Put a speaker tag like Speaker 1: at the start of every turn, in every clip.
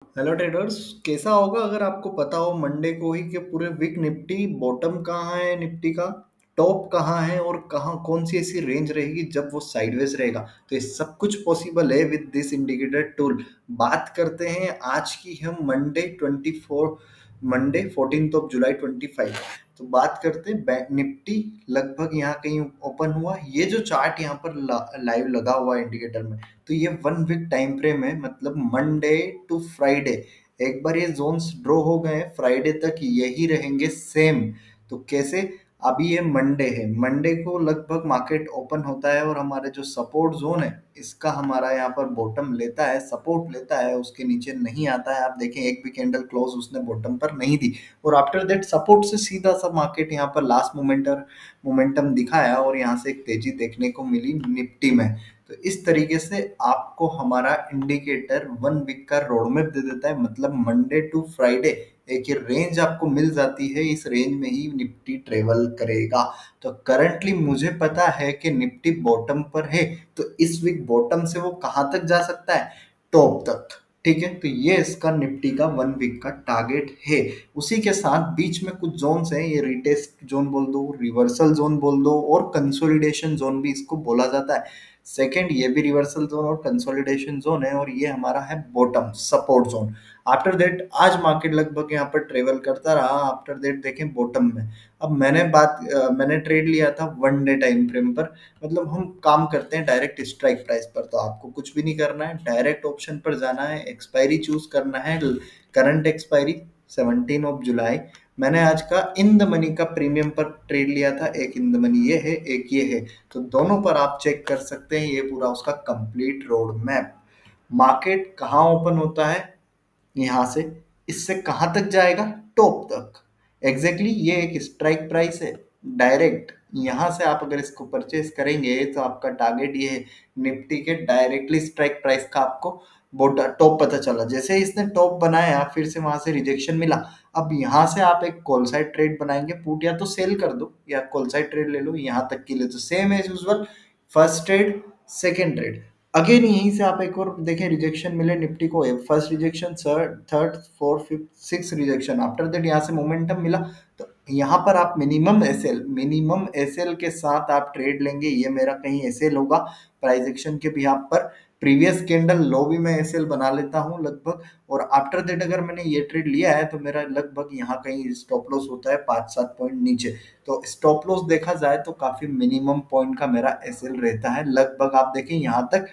Speaker 1: Hello traders. कैसा होगा अगर आपको पता हो मंडे को ही कि पूरे वीक निफ्टी बॉटम कहाँ है, निफ्टी का टॉप कहाँ है और कहाँ कौन सी ऐसी रेंज रहेगी जब वो साइडवेज रहेगा। तो ये सब कुछ पॉसिबल है विद दिस इंडिकेटर टूल। बात करते हैं आज की हम मंडे 14 ऑफ जुलाई 25। तो बात करते हैं बैंक निफ्टी लगभग यहाँ कहीं ओपन हुआ। ये जो चार्ट यहाँ पर लाइव लगा हुआ है इंडिकेटर में, तो ये 1 वीक टाइम फ्रेम है, मतलब मंडे टू फ्राइडे। एक बार ये जोन्स ड्रॉ हो गए, फ्राइडे तक यही रहेंगे सेम। तो कैसे? अभी ये मंडे है, मंडे को लगभग मार्केट ओपन होता है और हमारे जो सपोर्ट जोन है इसका हमारा यहाँ पर बॉटम लेता है, सपोर्ट लेता है, उसके नीचे नहीं आता है। आप देखें एक भी कैंडल क्लोज उसने बॉटम पर नहीं दी और आफ्टर दैट सपोर्ट से सीधा सा मार्केट यहाँ पर लास्ट मोमेंटम दिखाया और यहाँ से एक तेजी देखने को मिली निफ्टी में। तो इस तरीके से आपको हमारा इंडिकेटर 1 वीक का रोड मैप दे देता है, मतलब मंडे टू फ्राइडे एक ये रेंज आपको मिल जाती है, इस रेंज में ही निफ्टी ट्रेवल करेगा। तो करंटली मुझे पता है कि निफ्टी बॉटम पर है, तो इस वीक बॉटम से वो कहाँ तक जा सकता है? टॉप तक। ठीक है, तो ये इसका निफ्टी का 1 वीक का टारगेट है। उसी के साथ बीच में कुछ जोन्स हैं, ये रिटेस्ट जोन बोल दो, रिवर्सल जोन बोल दो और कंसोलिडेशन जोन भी इसको बोला जाता है। सेकंड, ये भी रिवर्सल जोन और कंसोलिडेशन जोन है और ये हमारा है bottom support zone. After that आज मार्केट लगभग यहाँ पर ट्रेवल करता रहा। आफ्टर दैट देखें बॉटम में। अब मैंने ट्रेड लिया था 1 डे टाइम फ्रेम पर, मतलब हम काम करते हैं डायरेक्ट स्ट्राइक प्राइस पर। तो आपको कुछ भी नहीं करना है, डायरेक्ट ऑप्शन पर जाना है, एक्सपायरी चूज करना है। Current expiry 17 of July. मैंने आज का इन द मनी का प्रीमियम पर ट्रेड लिया था, एक इन द मनी ये है, एक ये है। तो दोनों पर आप चेक कर सकते हैं, ये पूरा उसका कंप्लीट रोड मैप। मार्केट कहाँ ओपन होता है? यहाँ से। इससे कहाँ तक जाएगा? टॉप तक। एग्जैक्टली ये एक स्ट्राइक प्राइस है। डायरेक्ट यहाँ से आप अगर इसको परचेस करेंगे तो आपका टारगेट ये है, निफ्टी के डायरेक्टली स्ट्राइक प्राइस का आपको टॉप पता चला। जैसे इसने टॉप बनाया फिर से वहां से रिजेक्शन मिला। अब यहाँ से आप एक कॉल साइड ट्रेड बनाएंगे, पुट या तो सेल कर दो या कॉल साइड ट्रेड ले लो। यहाँ तक के लिए तो same as usual, first trade second trade. Again यहीं से आप एक और देखें, रिजेक्शन मिले निफ्टी को, first rejection, third, fourth, fifth, six rejection. After that यहाँ से मोमेंटम मिला। तो यहाँ पर आप मिनिमम एसएल के साथ आप ट्रेड लेंगे। ये मेरा कहीं एसएल होगा प्राइस एक्शन के भी यहाँ पर। प्रीवियस कैंडल लो भी मैं एसएल बना लेता हूँ लगभग। और आफ्टर दैट अगर मैंने ये ट्रेड लिया है तो मेरा लगभग यहाँ कहीं स्टॉप लॉस होता है 5-7 पॉइंट नीचे। तो स्टॉप लॉस देखा जाए तो काफी मिनिमम पॉइंट का मेरा एसएल रहता है। लगभग आप देखें यहाँ तक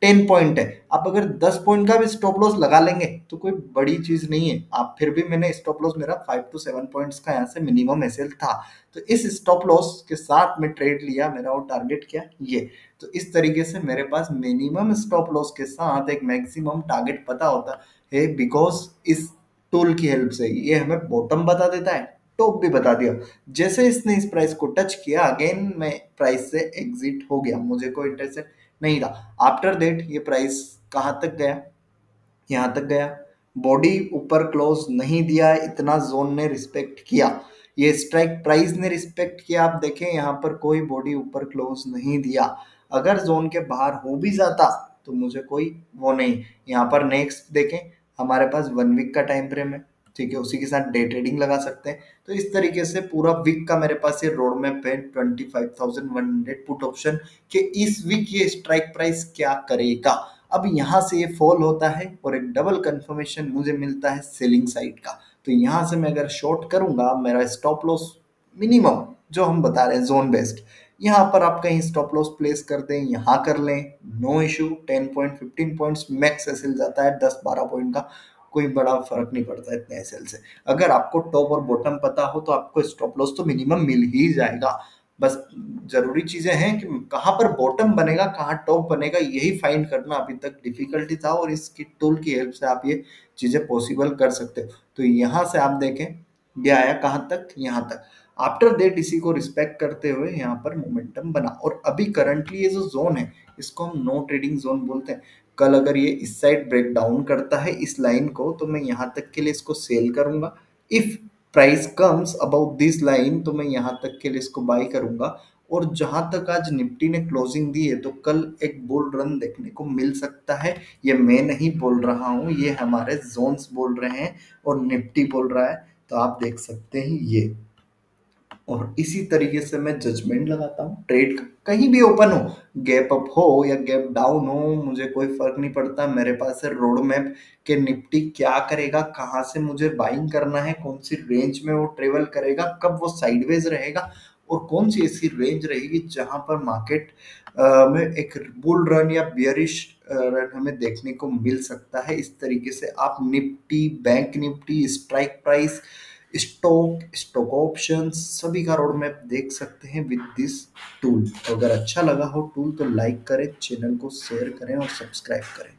Speaker 1: 10 पॉइंट है। आप अगर 10 पॉइंट का भी स्टॉप लॉस लगा लेंगे तो कोई बड़ी चीज नहीं है। आप फिर भी मैंने स्टॉप लॉस मेरा 5 to 7 पॉइंट्स का यहाँ से मिनिमम एसएल था। तो इस स्टॉप लॉस के साथ में ट्रेड लिया मेरा, और टारगेट क्या ये। तो इस तरीके से मेरे पास मिनिमम स्टॉप लॉस के साथ एक मैक्सिमम टारगेट पता होता है, बिकॉज इस टूल की हेल्प से ये हमें बॉटम बता देता है, टॉप भी बता दिया। जैसे इसने इस प्राइस को टच किया, अगेन मैं प्राइस से एग्जिट हो गया, मुझे कोई इंटरेस्ट नहीं रहा। आफ्टर दैट ये प्राइस कहाँ तक गया? यहाँ तक गया। बॉडी ऊपर क्लोज नहीं दिया, इतना जोन ने रिस्पेक्ट किया, ये स्ट्राइक प्राइस ने रिस्पेक्ट किया। आप देखें यहाँ पर कोई बॉडी ऊपर क्लोज नहीं दिया। अगर जोन के बाहर हो भी जाता तो मुझे कोई वो नहीं। यहाँ पर नेक्स्ट देखें, हमारे पास 1 वीक का टाइम फ्रेम है, ठीक है, उसी के साथ डे ट्रेडिंग लगा सकते हैं। तो इस तरीके से पूरा वीक का मेरे पास ये रोड मैप है, 25,100 पुट ऑप्शन कि इस वीक ये स्ट्राइक प्राइस क्या करेगा। अब यहाँ से ये फॉल होता है और एक डबल कंफर्मेशन मुझे मिलता है सेलिंग साइड का। तो यहाँ से मैं अगर शॉर्ट करूंगा, मेरा स्टॉप लॉस मिनिमम जो हम बता रहे हैं जोन बेस्ड, यहाँ पर आप कहीं स्टॉप लॉस प्लेस कर दें, यहाँ कर लें, no issue. 10 point 15 points max SL जाता है, 10-12 पॉइंट का कोई बड़ा फर्क नहीं पड़ता इतने एसएल से। अगर आपको टॉप और बॉटम पता हो तो आपको स्टॉप लॉस तो मिनिमम मिल ही जाएगा। बस जरूरी चीजें हैं कि कहाँ पर बॉटम बनेगा, कहाँ टॉप बनेगा, यही फाइंड करना अभी तक डिफिकल्टी था और इसकी टूल की हेल्प से आप ये चीजें पॉसिबल कर सकते हो। तो यहाँ से आप देखें, ये आया कहाँ तक? यहाँ तक। आफ्टर दैट इसी को रिस्पेक्ट करते हुए यहाँ पर मोमेंटम बना, और अभी करंटली ये जो जोन है इसको हम नो ट्रेडिंग जोन बोलते हैं। कल अगर ये इस साइड ब्रेक डाउन करता है इस लाइन को, तो मैं यहाँ तक के लिए इसको सेल करूंगा। If price comes about this line तो मैं यहाँ तक के लिए इसको बाई करूंगा। और जहां तक आज निफ्टी ने क्लोजिंग दी है तो कल एक बुल रन देखने को मिल सकता है। ये मैं नहीं बोल रहा हूँ, ये हमारे जोन्स बोल रहे हैं और निफ्टी बोल रहा है। तो आप देख सकते हैं ये, और इसी तरीके से मैं जजमेंट लगाता हूँ ट्रेड का। कहीं भी ओपन हो, गैप अप हो या गैप डाउन हो, मुझे कोई फर्क नहीं पड़ता। मेरे पास है रोड मैप के निफ्टी क्या करेगा, कहाँ से मुझे बाइंग करना है, कौन सी रेंज में वो ट्रेवल करेगा, कब वो साइडवेज रहेगा, और कौन सी ऐसी रेंज रहेगी जहां पर मार्केट में एक बुल रन या बियरिश रन हमें देखने को मिल सकता है। इस तरीके से आप Nifty, bank Nifty, strike price, stock, stock options सभी का रोड मैप देख सकते हैं विद दिस टूल। तो अगर अच्छा लगा हो टूल तो लाइक करें, चैनल को शेयर करें और सब्सक्राइब करें।